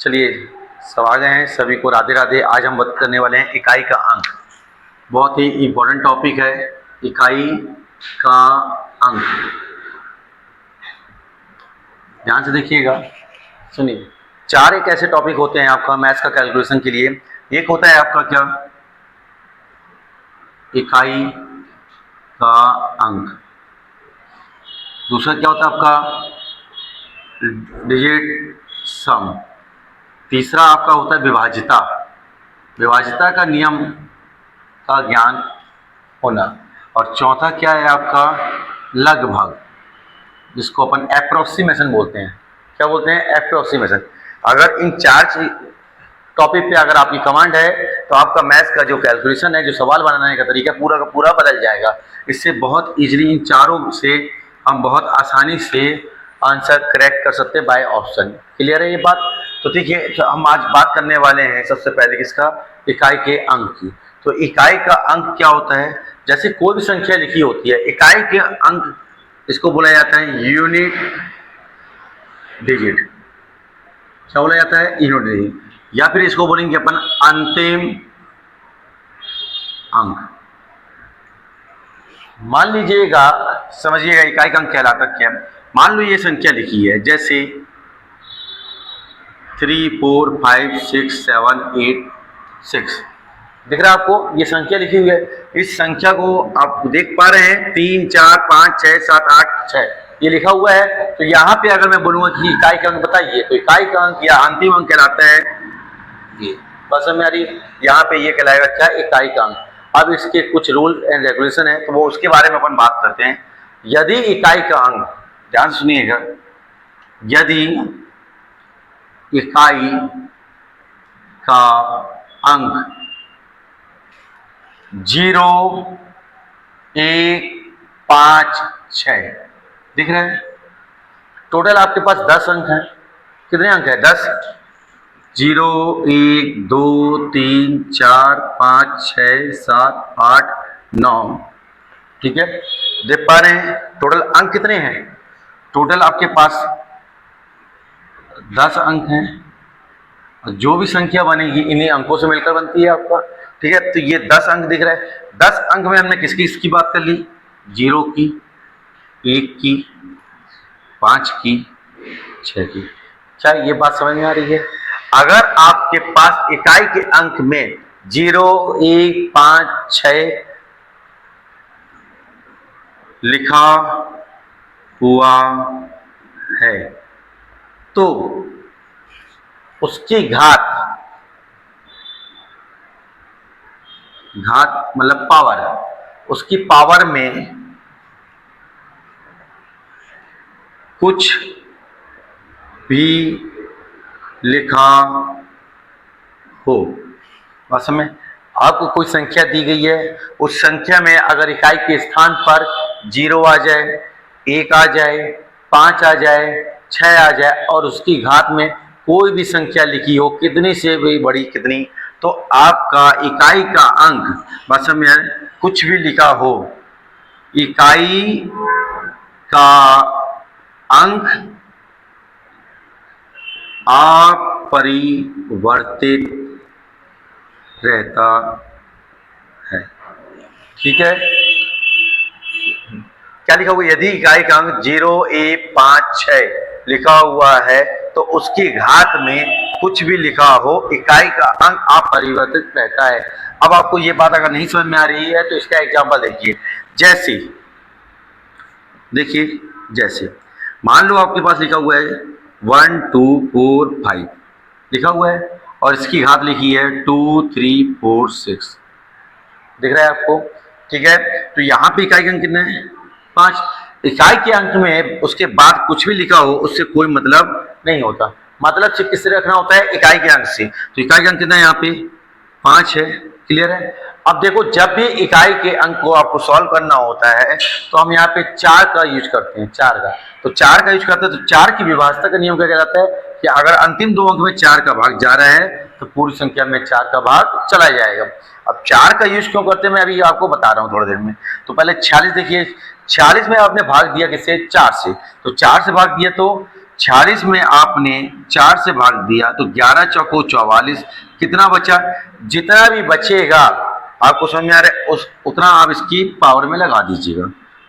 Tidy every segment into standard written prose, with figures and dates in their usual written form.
चलिए सब आ गए हैं, सभी को राधे राधे। आज हम बात करने वाले हैं इकाई का अंक। बहुत ही इम्पोर्टेंट टॉपिक है इकाई का अंक। ध्यान से देखिएगा, सुनिए। चार एक ऐसे टॉपिक होते हैं आपका मैथ्स का कैलकुलेशन के लिए। एक होता है आपका क्या, इकाई का अंक। दूसरा क्या होता है आपका, डिजिट सम। तीसरा आपका होता है विभाज्यता, विभाज्यता का नियम का ज्ञान होना। और चौथा क्या है आपका, लगभग, जिसको अपन एप्रोक्सीमेशन बोलते हैं। क्या बोलते हैं, एप्रोक्सीमेशन। अगर इन चार टॉपिक पे अगर आपकी कमांड है तो आपका मैथ्स का जो कैलकुलेशन है, जो सवाल बनाने का तरीका पूरा का पूरा बदल जाएगा। इससे बहुत इजीली इन चारों से हम बहुत आसानी से आंसर करेक्ट कर सकते हैं बाय ऑप्शन। क्लियर है ये बात? तो देखिए, तो हम आज बात करने वाले हैं सबसे पहले किसका, इकाई के अंक की। तो इकाई का अंक क्या होता है, जैसे कोई भी संख्या लिखी होती है, इकाई के अंक इसको बोला जाता है यूनिट डिजिट। क्या बोला जाता है, यूनिट डिजिट, या फिर इसको बोलेंगे अपन अंतिम अंक। मान लीजिएगा, समझिएगा इकाई का अंक कहलाता क्या। मान लो ये संख्या लिखी है, जैसे 3 4 5 6 7 8 6। दिख रहा है आपको, ये संख्या लिखी हुई है। इस संख्या को आप देख पा रहे हैं, 3 4 5 6 7 8 6 ये लिखा हुआ है। तो यहाँ पे अगर मैं बोलूँगा कि इकाई का अंक बताइए, तो इकाई का अंक या अंतिम अंक कहलाता है ये। बस समझ में आ रही, यहाँ पे ये कहलाएगा क्या, इकाई का अंक। अब इसके कुछ रूल एंड रेगुलेशन है, तो वो उसके बारे में अपन बात करते हैं। यदि इकाई का अंक, ध्यान सुनिएगा, यदि इकाई का अंक 0 1 5 6 दिख रहा है। टोटल आपके पास 10 अंक हैं। कितने अंक है, 10। 0 1 2 3 4 5 6 7 8 9। ठीक है, देख पा रहे हैं टोटल अंक कितने हैं। टोटल आपके पास 10 अंक हैं। और जो भी संख्या बनेगी इन्हीं अंकों से मिलकर बनती है आपका। ठीक है, तो ये 10 अंक दिख रहा है। 10 अंक में हमने किसकी किसकी बात कर ली, 0 की, 1 की, 5 की, 6 की। क्या ये बात समझ में आ रही है? अगर आपके पास इकाई के अंक में 0 1 5 6 लिखा हुआ है, तो उसकी घात मतलब पावर, उसकी पावर में कुछ भी लिखा हो। बस में आपको कोई संख्या दी गई है, उस संख्या में अगर इकाई के स्थान पर 0 आ जाए, 1 आ जाए, 5 आ जाए, 6 आ जाए और उसकी घात में कोई भी संख्या लिखी हो, कितनी से भी बड़ी कितनी, तो आपका इकाई का अंक, बस में कुछ भी लिखा हो, इकाई का अंक अपरिवर्तित रहता है। ठीक है, क्या लिखा हुआ, यदि इकाई का अंक 0 1 5 6 लिखा हुआ है तो उसकी घात में कुछ भी लिखा हो, इकाई का अंक अपरिवर्तित रहता है। अब आपको ये बात अगर नहीं समझ में आ रही है तो इसका एग्जांपल देखिए। जैसे देखिए, जैसे मान लो आपके पास लिखा हुआ है 1 2 4 5 लिखा हुआ है और इसकी घात लिखी है 2 3 4 6। दिख रहा है आपको? ठीक है, तो यहाँ पे इकाई का अंक कितना है, 5। इकाई के अंक में उसके बाद कुछ भी लिखा हो उससे कोई मतलब नहीं होता। मतलब सिर्फ किससे रखना होता है, इकाई के अंक से। तो इकाई का अंक कितना है, यहाँ पे 5 है। क्लियर है? अब देखो, जब भी इकाई के अंक को आपको सॉल्व करना होता है तो हम यहाँ पे 4 का यूज करते हैं, 4 का। तो 4 का यूज करते हैं, तो 4 की विभाज्यता का नियम क्या कहलाता है कि अगर अंतिम 2 अंक में 4 का भाग जा रहा है तो पूरी संख्या में 4 का भाग चला जाएगा। अब 4 का यूज क्यों करते हैं मैं अभी आपको बता रहा हूँ थोड़ी देर में। तो पहले 46 देखिए, 46 में आपने भाग दिया किससे, 4 से। तो 4 से भाग दिया तो 46 में आपने 4 से भाग दिया तो 11 चौको 44, कितना बचा? जितना भी बचेगा आपको समझ में आ रहा है उस उतना आप इसकी पावर में लगा दीजिएगा।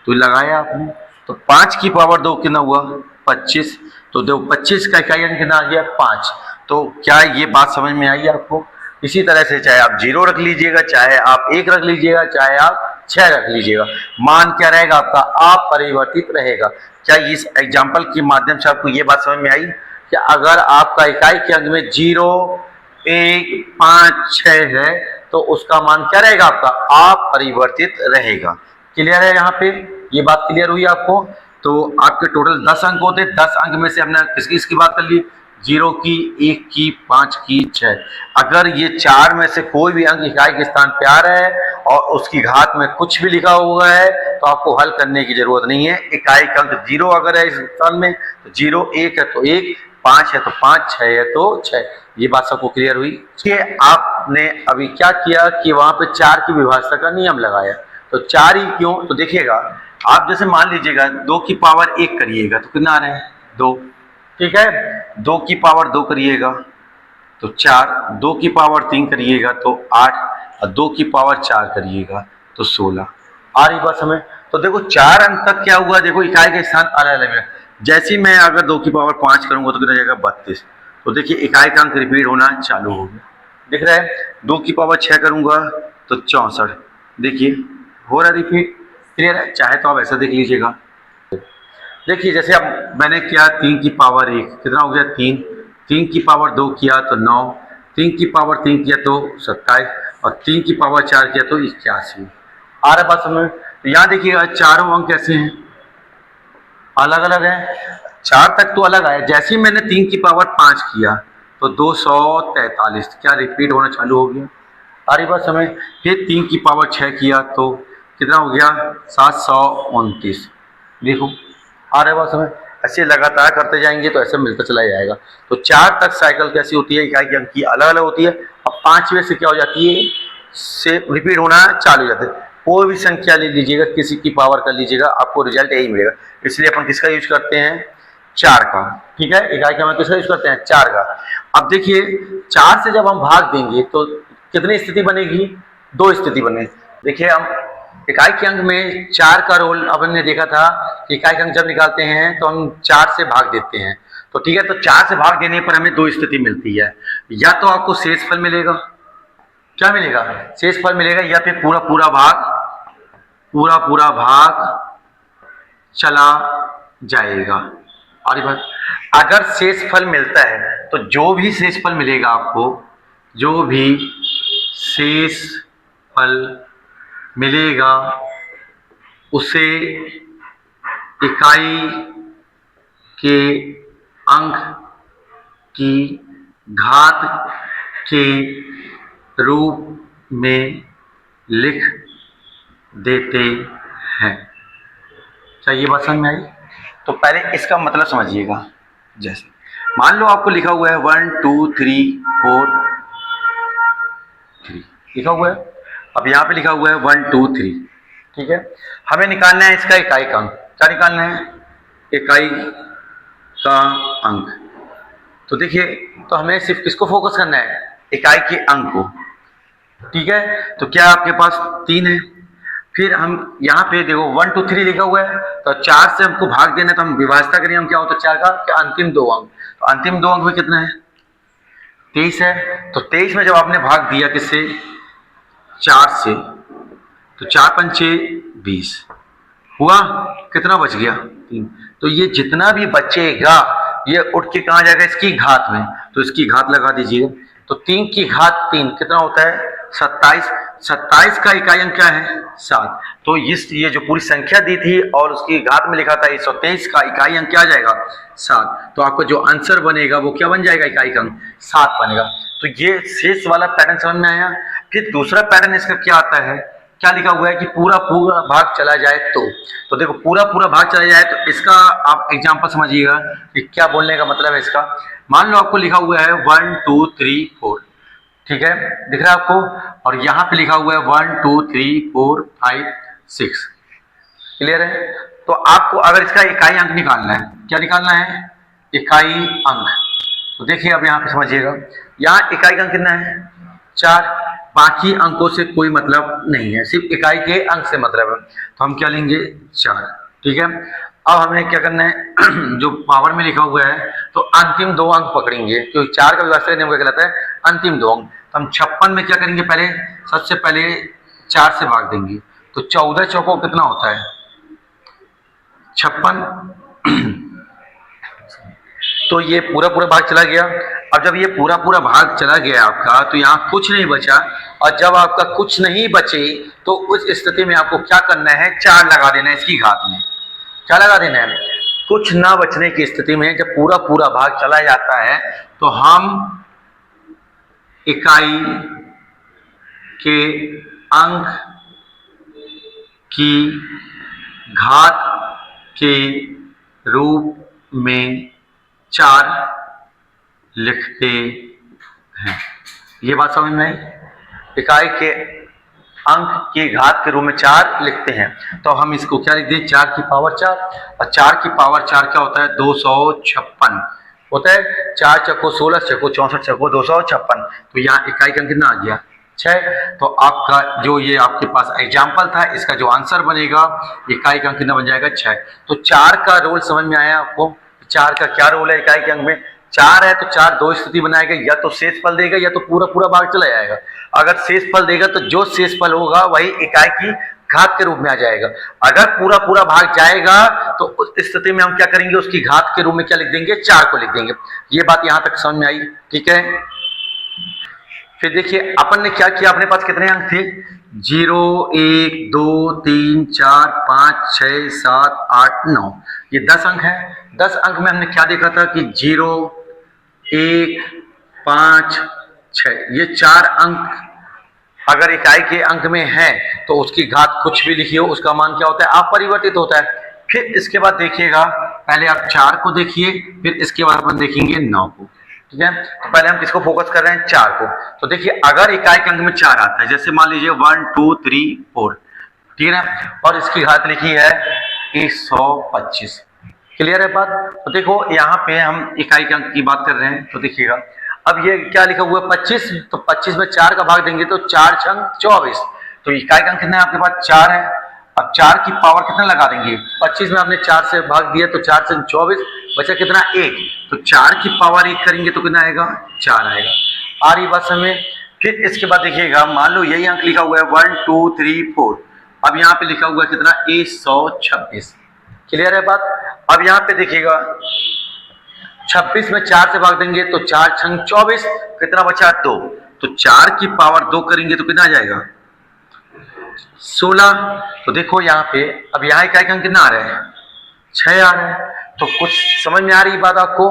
तो लगाया आपने, तो 5 की पावर 2 कितना हुआ? 25। तो देखो 25 का इकाई अंक कितना आ गया? 5। तो क्या ये बात समझ में आई आपको? इसी तरह से चाहे आप 0 रख लीजिएगा, चाहे आप 1 रख लीजिएगा, चाहे आप 6 रख लीजिएगा, मान क्या रहेगा आपका? अपरिवर्तित रहेगा। क्या इस एग्जाम्पल के माध्यम से आपको ये बात समझ में आई कि अगर आपका इकाई के अंक में 0, 1, 5, 6 है तो उसका मान क्या रहेगा आपका? अपरिवर्तित रहेगा। क्लियर है? यहाँ पे ये बात क्लियर हुई आपको? तो आपके टोटल 10 अंक होते, 10 अंक में से हमने किसकी किसकी बात कर ली? 0 की, 1 की, 5 की, 6। अगर ये 4 में से कोई भी अंक इकाई के स्थान पे आ रहा है और उसकी घात में कुछ भी लिखा हुआ है तो आपको हल करने की जरूरत नहीं है। इकाई का अंक 0 अगर है इस स्थान में तो 0, 1 है तो 1, 5 है तो 5, 6 है तो 6। ये बात सबको क्लियर हुई? कि आपने अभी क्या किया कि वहां पे 4 की विभाज्यता का नियम लगाया। तो 4 ही क्यों? तो देखिएगा, आप जैसे मान लीजिएगा 2 की पावर 1 करिएगा तो कितना आ रहा है? 2। ठीक है, 2 की पावर 2 करिएगा तो 4, 2 की पावर 3 करिएगा तो 8 और 2 की पावर 4 करिएगा तो 16। आ रही बात समझ? तो देखो 4 अंक तक क्या हुआ? देखो इकाई के स्थान अलग अलग है। जैसे ही मैं अगर 2 की पावर 5 करूंगा तो कितना जाएगा? 32। तो देखिए इकाई का अंक रिपीट होना चालू हो गया। दिख रहा है? 2 की पावर 6 करूंगा तो 64। देखिए हो रहा रिपीट। क्लियर है? चाहे तो आप ऐसा देख लीजिएगा। देखिए जैसे अब मैंने किया 3 की पावर 1 कितना हो गया? 3। 3 की पावर 2 किया तो 9। 3 की पावर 3 किया तो 27 और 3 की पावर 4 किया तो 81। आ रहा बात समझ? तो यहाँ देखिएगा चारों अंक कैसे हैं? अलग अलग है। 4 तक तो अलग आया, जैसे ही मैंने 3 की पावर 5 किया तो 243 क्या रिपीट होना चालू हो गया? आ रही बात समझ? फिर 3 की पावर 6 किया तो कितना हो गया? 729। देखो आ रहा है बात समझ? ऐसे लगातार करते जाएंगे तो ऐसे मिलता चला जाएगा। तो 4 तक साइकिल कैसी होती है? इकाई की अंक की अलग अलग होती है। अब 5वें से क्या हो जाती है? से रिपीट होना चालू हो जाता है। कोई भी संख्या ले लीजिएगा, किसी की पावर कर लीजिएगा, आपको रिजल्ट यही मिलेगा। इसलिए अपन किसका यूज करते हैं? 4 का। ठीक है, इकाई का हम किसका यूज करते हैं? 4 का। अब देखिए 4 से जब हम भाग देंगे तो कितनी स्थिति बनेगी? 2 स्थिति बने। देखिए हम इकाई के अंक में 4 का रोल अपन ने देखा था कि इकाई का अंक जब निकालते हैं तो हम 4 से भाग देते हैं। तो ठीक है, तो 4 से भाग देने पर हमें 2 स्थिति मिलती है। या तो आपको शेषफल मिलेगा, क्या मिलेगा? शेषफल मिलेगा, या फिर पूरा पूरा भाग चला जाएगा। और ये बात, अगर शेषफल मिलता है तो जो भी शेषफल मिलेगा आपको, जो भी शेषफल मिलेगा उसे इकाई के अंक की घात के रूप में लिख देते हैं। क्या ये बात समझ में आई? तो पहले इसका मतलब समझिएगा। जैसे मान लो आपको लिखा हुआ है 1 2 3 4 3 लिखा हुआ है। अब यहाँ पे लिखा हुआ है 1 2 3। ठीक है, हमें निकालना है इसका इकाई का अंक। क्या निकालना है? इकाई का अंक। तो देखिए, तो हमें सिर्फ किसको फोकस करना है? इकाई के अंक को। ठीक है, तो क्या आपके पास 3 है। फिर हम यहाँ पे देखो 1 2 3 लिखा हुआ है, तो 4 से हमको भाग देना, तो हम विभाज्यता करें, हम क्या होता है 4 का? क्या अंतिम 2 अंक। तो अंतिम 2 अंक में कितना है? 23 है। तो 23 में जब आपने भाग दिया किससे? 4 से, तो 4 पंचे 20 हुआ, कितना बच गया? 3। तो ये जितना भी बचेगा ये उठ के कहाँ जाएगा? इसकी घात में। तो इसकी घात लगा दीजिएगा। तो 3 की घात 3 कितना होता है? 27। 27 का इकाई अंक क्या है? 7। तो ये जो पूरी संख्या दी थी और उसकी घात में लिखा था 123 का इकाई अंक क्या आ जाएगा? 7। तो आपका जो आंसर बनेगा वो क्या बन जाएगा? इकाई का अंक 7 बनेगा। तो ये शेष वाला पैटर्न समझ में आया। फिर दूसरा पैटर्न इसका क्या आता है? क्या लिखा हुआ है कि पूरा भाग चला जाए तो देखो पूरा भाग चला जाए तो इसका आप एग्जांपल समझिएगा कि क्या बोलने का मतलब है इसका। मान लो आपको लिखा हुआ है 1 2 3 4। ठीक है, दिख रहा है आपको? और यहाँ पे लिखा हुआ है 1 2 3 4 5 6। क्लियर है? तो आपको अगर इसका इकाई अंक निकालना है, क्या निकालना है? इकाई अंक। तो देखिए अब यहाँ पे समझिएगा, यहाँ इकाई का अंक कितना है 4, बाकी अंकों से कोई मतलब नहीं है, सिर्फ इकाई के अंक से मतलब है, तो हम क्या लेंगे 4। ठीक है, अब हमें क्या करना है जो पावर में लिखा हुआ है तो अंतिम 2 अंक पकड़ेंगे, क्योंकि 4 का व्यवस्था नियम क्या कहलाता है, अंतिम 2 अंक। तो हम 56 में क्या करेंगे, पहले सबसे पहले 4 से भाग देंगे, तो 14 चौकों कितना होता है 56। तो ये पूरा पूरा भाग चला गया। अब जब ये पूरा पूरा भाग चला गया आपका, तो यहाँ कुछ नहीं बचा, और जब आपका कुछ नहीं बचे तो उस स्थिति में आपको क्या करना है, 4 लगा देना है इसकी घात में। क्या लगा देना है, कुछ ना बचने की स्थिति में जब पूरा पूरा भाग चला जाता है तो हम इकाई के अंक की घात के रूप में 4 लिखते हैं। ये बात समझ में आई, इकाई के अंक की घात के रूप में 4 लिखते हैं। तो हम इसको क्या लिख दें, 4 की पावर 4, और 4 की पावर 4 क्या होता है 256 होता है। 4 चक्को 16 चक्को 64 चक्को 256। तो यहाँ इकाई का अंक कितना आ गया 6। तो आपका जो ये आपके पास एग्जाम्पल था, इसका जो आंसर बनेगा इकाई का अंक कितना बन जाएगा 6। तो 4 का रोल समझ में आया आपको, 4 का क्या रोल है इकाई के अंक में। 4 है तो 4 दो स्थिति बनाएगा, या तो शेष फल देगा या तो पूरा पूरा भाग चला जाएगा। अगर शेष फल देगा तो जो शेष फल होगा वही इकाई की घात के रूप में आ जाएगा। अगर पूरा पूरा भाग जाएगा तो उस स्थिति में हम क्या करेंगे, उसकी घात के रूप में क्या लिख देंगे, 4 को लिख देंगे। ये बात यहां तक समझ में आई, ठीक है। फिर देखिए अपन ने क्या किया, अपने पास कितने अंक थे 0 1 2 3 4 5 6 7 8 9, ये 10 अंक है। 10 अंक में हमने क्या देखा था कि 0 1 5 6, ये 4 अंक अगर इकाई के अंक में है तो उसकी घात कुछ भी लिखिए, उसका मान क्या होता है, अपरिवर्तित होता है। फिर इसके बाद देखिएगा, पहले आप 4 को देखिए, फिर इसके बाद अपन देखेंगे 9 को। ठीक है, तो पहले हम किसको फोकस कर रहे हैं, 4 को। तो देखिए अगर इकाई के अंक में 4 आता है, जैसे मान लीजिए 1 2 3 4, ठीक है ना, और इसकी घात लिखी है 125। क्लियर है बात। तो देखो यहाँ पे हम इकाई के अंक की बात कर रहे हैं, तो देखिएगा अब ये क्या लिखा हुआ है 25, तो 25 में 4 का भाग देंगे तो 4 छंग 24। तो इकाई का अंक कितना है आपके पास 4 है। अब 4 की पावर कितना लगा देंगे, 25 में आपने 4 से भाग दिया तो 4 से 24 बचा कितना 1, तो 4 की पावर 1 करेंगे तो कितना आएगा 4 आएगा। आ रही बात समझ। फिर इसके बाद देखिएगा, मान लो यही अंक लिखा हुआ है 1 2 3 4, अब यहाँ पे लिखा हुआ है कितना 126। क्लियर है बात। अब यहाँ पे देखिएगा 26 में 4 से भाग देंगे तो 4 छंग 24, कितना बचा 2, तो 4 की पावर 2 करेंगे तो कितना आ जाएगा 16। तो देखो यहाँ पे अब यहाँ इकाई का अंक कितना आ रहा है 6 आ रहा है। तो कुछ समझ में आ रही बात आपको,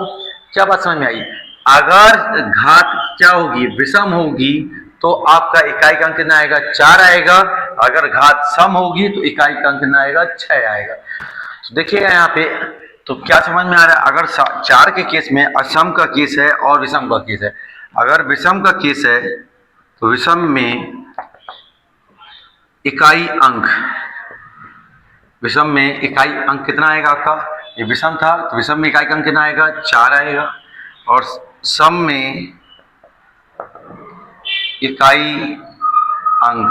क्या बात समझ में आई। अगर घात क्या होगी, विषम होगी, तो आपका इकाई का अंक कितना आएगा 4 आएगा। अगर घात सम होगी तो इकाई का अंक कितना आएगा 6 आएगा। तो देखिएगा यहाँ पे, तो क्या समझ में आ रहा है, अगर 4 के केस में असम का केस है और विषम का केस है। अगर विषम का केस है तो विषम में इकाई अंक, विषम में इकाई अंक कितना आएगा आपका, ये विषम था तो विषम में इकाई का अंक कितना आएगा 4 आएगा, और सम में इकाई अंक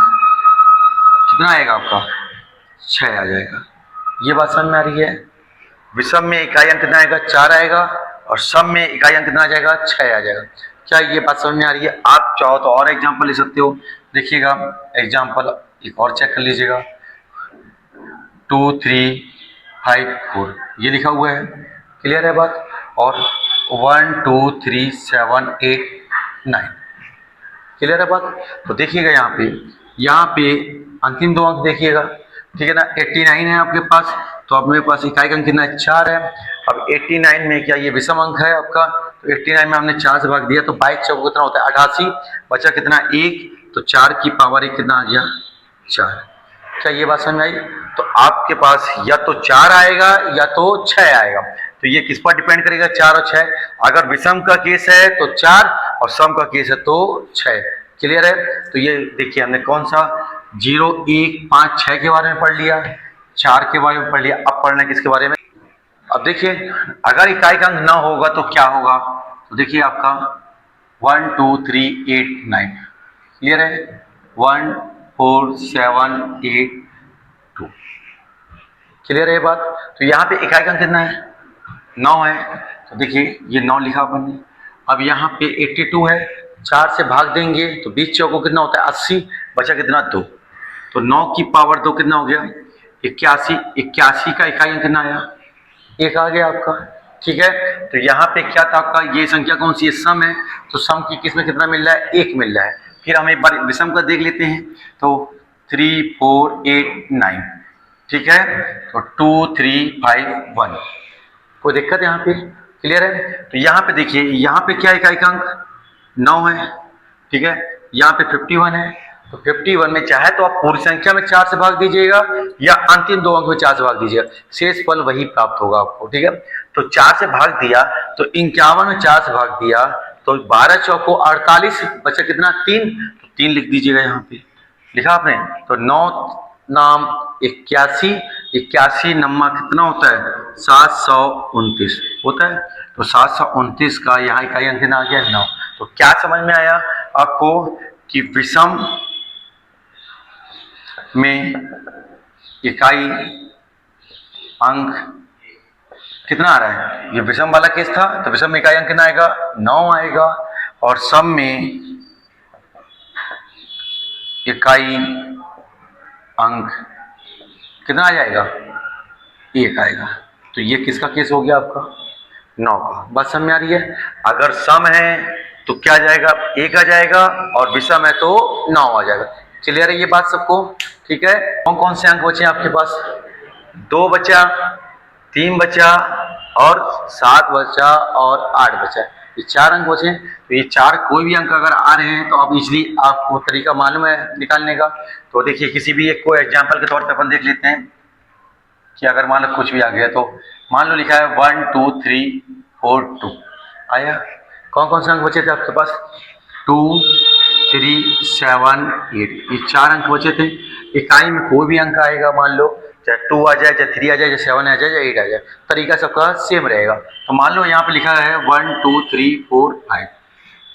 कितना आएगा आपका 6 आ जाएगा। ये बात समझ में आ रही है। विषम में इकाई अंक कितना आएगा 4 आएगा, और सम में इकाई अंक कितना आ जाएगा 6 आ जाएगा। क्या ये बात समझ में आ रही है। आप चाहो तो और एग्जांपल ले सकते हो। देखिएगा एग्जांपल एक और चेक कर लीजिएगा, 2 3 5 4 ये लिखा हुआ है। क्लियर है बात। और 1 2 3 7 8 9 क्लियर है बात। तो देखिएगा यहाँ पे अंतिम 2 अंक देखिएगा, ठीक है ना। 89 है आपके पास, तो अब मेरे पास इकाई का अंक कितना 4 है। अब 89 में क्या ये विषम अंक है आपका, तो 89 में हमने 4 से भाग दिया तो 22 चौको कितना होता है 88, बचा कितना 1, तो 4 की पावर 1 कितना आ गया 4। क्या ये बात समझ में आई। तो आपके पास या तो 4 आएगा या तो 6 आएगा, तो ये किस पर डिपेंड करेगा 4 और 6। अगर विषम का केस है तो 4 और सम का केस है तो 6। क्लियर है। तो ये देखिए हमने कौन सा 0 1 5 6 के बारे में पढ़ लिया, 4 के बारे में पढ़ लिया। अब पढ़ना किसके बारे में, अब देखिए, अगर इकाई का अंक 9 होगा तो क्या होगा, तो देखिए आपका 1 2 3 8 9, क्लियर है, 1 4 7 8 2, क्लियर है ये बात। तो यहाँ पे इकाई का अंक कितना है, 9 है, तो देखिए ये 9 लिखा अपन ने। अब यहाँ पे 82 है, 4 से भाग देंगे तो 20 चौको कितना होता है 80, बचा कितना 2, तो 9 की पावर 2 कितना हो गया 81, 81 का इकाई अंक कितना आया, एक आ गया आपका। ठीक है, तो यहाँ पे क्या था आपका, ये संख्या कौन सी है, सम है, तो सम की किस में कितना मिल रहा है, एक मिल रहा है। फिर हम एक बार विषम का देख लेते हैं, तो 3 4 8 9, ठीक है, तो 2 3 5 1, कोई दिक्कत यहाँ पे, क्लियर है। तो यहाँ पे देखिए, यहाँ पे क्या इकाई का अंक 9 है, ठीक है, यहाँ पे 51 है, तो 51 में चाहे तो आप पूरी संख्या में 4 से भाग दीजिएगा या अंतिम दो अंक में 4 से भाग दीजिएगा, शेष फल वही प्राप्त होगा आपको। ठीक है, तो 4 से भाग दिया तो 51 में 4 से भाग दिया तो 12 चौको 48, बचा कितना 3, तो 3 लिख दीजिएगा यहाँ पे, लिखा आपने। तो 9 नाम 81, 81 नम्मा कितना होता है 729 होता है, तो 729 का यहाँ इकाई अंक कितना आ गया 9। तो क्या समझ में आया आपको कि विषम में इकाई अंक कितना आ रहा है, ये विषम वाला केस था, तो विषम में इकाई अंक कितना आएगा 9 आएगा, और सम में इकाई अंक कितना आ जाएगा, एक आएगा। तो ये किसका केस हो गया आपका 9 का, बात समझ में आ रही है। अगर सम है तो क्या आ जाएगा, एक आ जाएगा, और विषम है तो 9 आ जाएगा। क्लियर है ये बात सबको, ठीक है। कौन कौन से अंक बचे आपके पास, 2 बचा, 3 बचा, और 7 बचा, और 8 बचा, ये 4 अंक बचे। तो ये 4 कोई भी अंक अगर आ रहे हैं तो आप इजली, आपको तरीका मालूम है निकालने का। तो देखिए किसी भी एक को एग्जाम्पल के तौर पर अपन देख लेते हैं कि अगर मान लो कुछ भी आ गया, तो मान लो लिखा है 1 2 3 4 2 आया। कौन कौन से अंक बचे थे आपके पास, 2 3 7 8, ये 4 अंक बचे थे। इकाई में कोई भी अंक आएगा, मान लो चाहे 2 आ जाए, चाहे 3 आ जाए, चाहे 7 आ जाए, चाहे 8 आ जाए, तरीका सबका सेम रहेगा। तो मान लो यहाँ पे लिखा है 1 2 3 4 5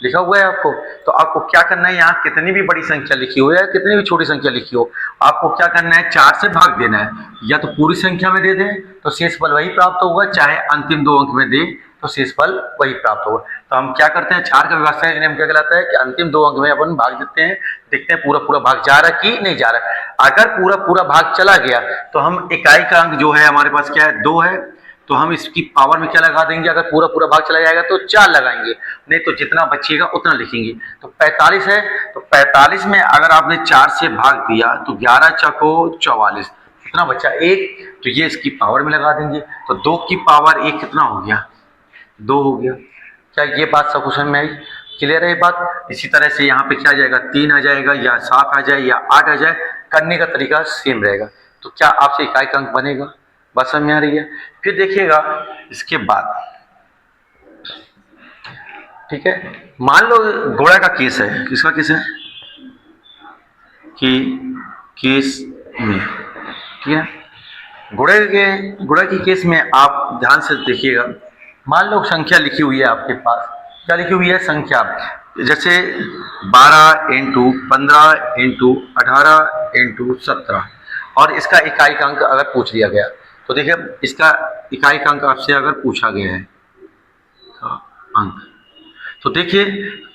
लिखा हुआ है आपको, तो आपको क्या करना है, यहाँ कितनी भी बड़ी संख्या लिखी हो या कितनी भी छोटी संख्या लिखी हो, आपको क्या करना है 4 से भाग देना है, या तो पूरी संख्या में दे दें तो शेष फल वही प्राप्त होगा, चाहे अंतिम दो अंक में दे तो शेष फल वही प्राप्त होगा। तो हम क्या करते हैं, 4 का व्यवस्था का नियम क्या कहलाता है कि अंतिम दो अंक में अपन भाग देते हैं, देखते हैं पूरा पूरा भाग जा रहा है कि नहीं जा रहा है। अगर पूरा पूरा भाग चला गया तो हम इकाई का अंक जो है हमारे पास क्या है 2 है, तो हम इसकी पावर में क्या लगा देंगे, अगर पूरा पूरा भाग चला जाएगा तो 4 लगाएंगे, नहीं तो जितना बचेगा उतना लिखेंगे। तो 45 है, तो 45 में अगर आपने 4 से भाग दिया तो 11 चौको 44, कितना बचा 1, तो ये इसकी पावर में लगा देंगे। तो 2 की पावर 1 कितना हो गया 2 हो गया। क्या ये बात सब कुछ में आई, क्लियर है ये बात। इसी तरह से यहाँ पे क्या आ जाएगा 3 आ जाएगा, या 7 आ जाए, या 8 आ जाए, करने का तरीका सेम रहेगा। तो क्या आपसे इकाई का अंक बनेगा, बात समझ में आ रही है। फिर देखिएगा इसके बाद, ठीक है, मान लो घोड़ा का केस है, किसका केस है कि केस में, ठीक है, घोड़े की केस में आप ध्यान से देखिएगा। मान लो संख्या लिखी हुई है आपके पास, क्या लिखी हुई है संख्या, जैसे 12 इंटू 15 इंटू 18 इंटू 17, और इसका इकाई का अंक अगर पूछ लिया गया, तो देखिए इसका इकाई का अंक आपसे अगर पूछा गया है अंक, तो देखिए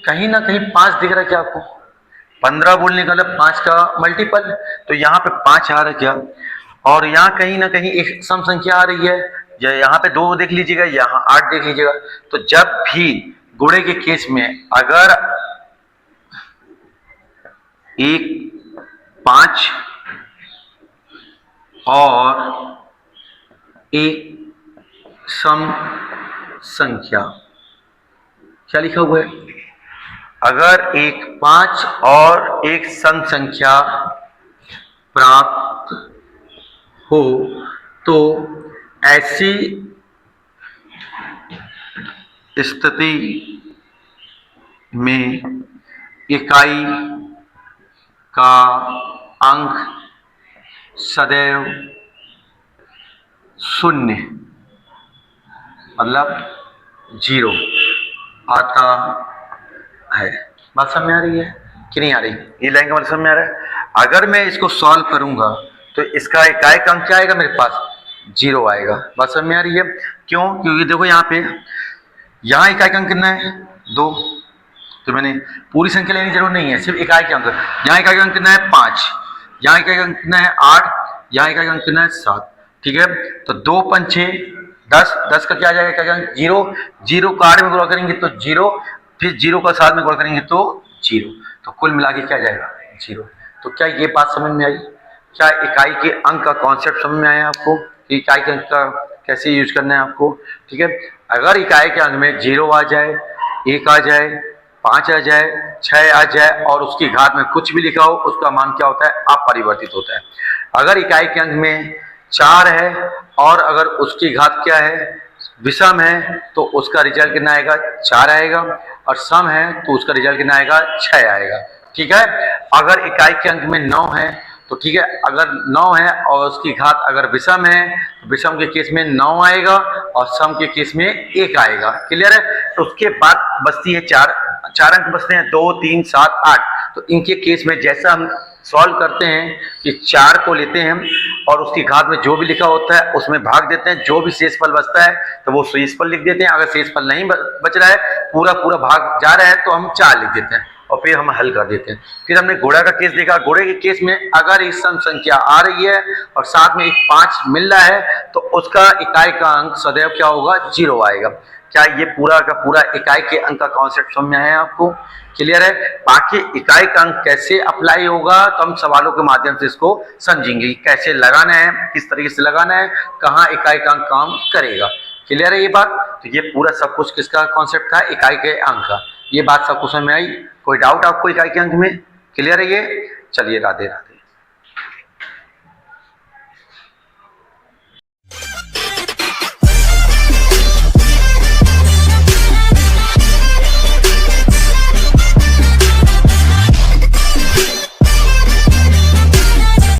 कहीं ना कहीं 5 दिख रहा है क्या आपको, 15 बोलने का मतलब 5 का मल्टीपल, तो यहाँ पे 5 आ रहा है क्या, और यहाँ कहीं ना कहीं एक सम संख्या आ रही है, या यहाँ पे 2 देख लीजिएगा, यहाँ 8 देख लीजिएगा। तो जब भी घोड़े के केस में अगर एक 5 और एक सम संख्या, क्या लिखा हुआ है, अगर एक 5 और एक सम संख्या प्राप्त हो तो ऐसी स्थिति में इकाई का अंक सदैव 0 मतलब 0 आता है। बात समझ में आ रही है कि नहीं आ रही? ये लाइन का मतलब समझ में आ रहा है? अगर मैं इसको सॉल्व करूंगा तो इसका इकाई अंक क्या आएगा मेरे पास? 0 आएगा। बात समझ में आ रही है? क्यों? क्योंकि देखो यहाँ पे, यहाँ इकाई अंक कितना है? 2। तो मैंने पूरी संख्या लेने की जरूरत नहीं है, सिर्फ इकाई के अंक। यहाँ इकाई अंक कितना है? 5। यहाँ इकाई अंक कितना है? 8। यहाँ इकाई अंक कितना है? 7। ठीक है, तो 2 5 6 10। 10 का क्या आ जाएगा इकाई अंक? 0। 0 को 8 में गुणा करेंगे तो 0, फिर 0 का 7 में गुणा करेंगे तो 0। तो कुल मिला के क्या जाएगा? 0। तो क्या ये बात समझ में आई? क्या इकाई के अंक का कॉन्सेप्ट समझ में आया आपको? इकाई के अंक का कैसे यूज करना है आपको? ठीक है, अगर इकाई के अंक में 0 आ जाए, 1 आ जाए, 5 आ जाए, 6 आ जाए और उसकी घात में कुछ भी लिखा हो, उसका मान क्या होता है? अपरिवर्तित होता है। अगर इकाई के अंक में 4 है और अगर उसकी घात क्या है? विषम है, तो उसका रिजल्ट कितना आएगा? 4 आएगा। और सम है तो उसका रिजल्ट कितना आएगा? 6 आएगा। ठीक है, अगर इकाई के अंक में 9 है तो ठीक है, अगर 9 है और उसकी घात अगर विषम है तो विषम के केस में 9 आएगा और सम के केस में 1 आएगा। क्लियर है? तो उसके बाद बचती है 4 अंक बचते हैं, 2 3 7 8। तो इनके केस में जैसा हम सॉल्व करते हैं कि 4 को लेते हैं और उसकी घात में जो भी लिखा होता है उसमें भाग देते हैं, जो भी शेषफल बचता है तो वो शेषफल लिख देते हैं। अगर शेषफल नहीं बच रहा है, पूरा भाग जा रहा है, तो हम 4 लिख देते हैं और फिर हम हल कर देते हैं। फिर हमने गुणा का केस देखा। गुणे के केस में अगर एक सम संख्या आ रही है और साथ में एक 5 मिल रहा है तो उसका इकाई का अंक सदैव क्या होगा? 0 आएगा। क्या ये पूरा का पूरा इकाई के अंक का कॉन्सेप्ट समझ में आया आपको? क्लियर है? बाकी इकाई का अंक कैसे अप्लाई होगा तो हम सवालों के माध्यम से इसको समझेंगे, कैसे लगाना है, किस तरीके से लगाना है, कहाँ इकाई का अंक काम करेगा। क्लियर है ये बात? तो ये पूरा सब कुछ किसका कॉन्सेप्ट था? इकाई के अंक का। ये बात सबको समझ में आई? कोई डाउट आपको इकाई के अंक में? क्लियर है ये? चलिए, राधे राधे।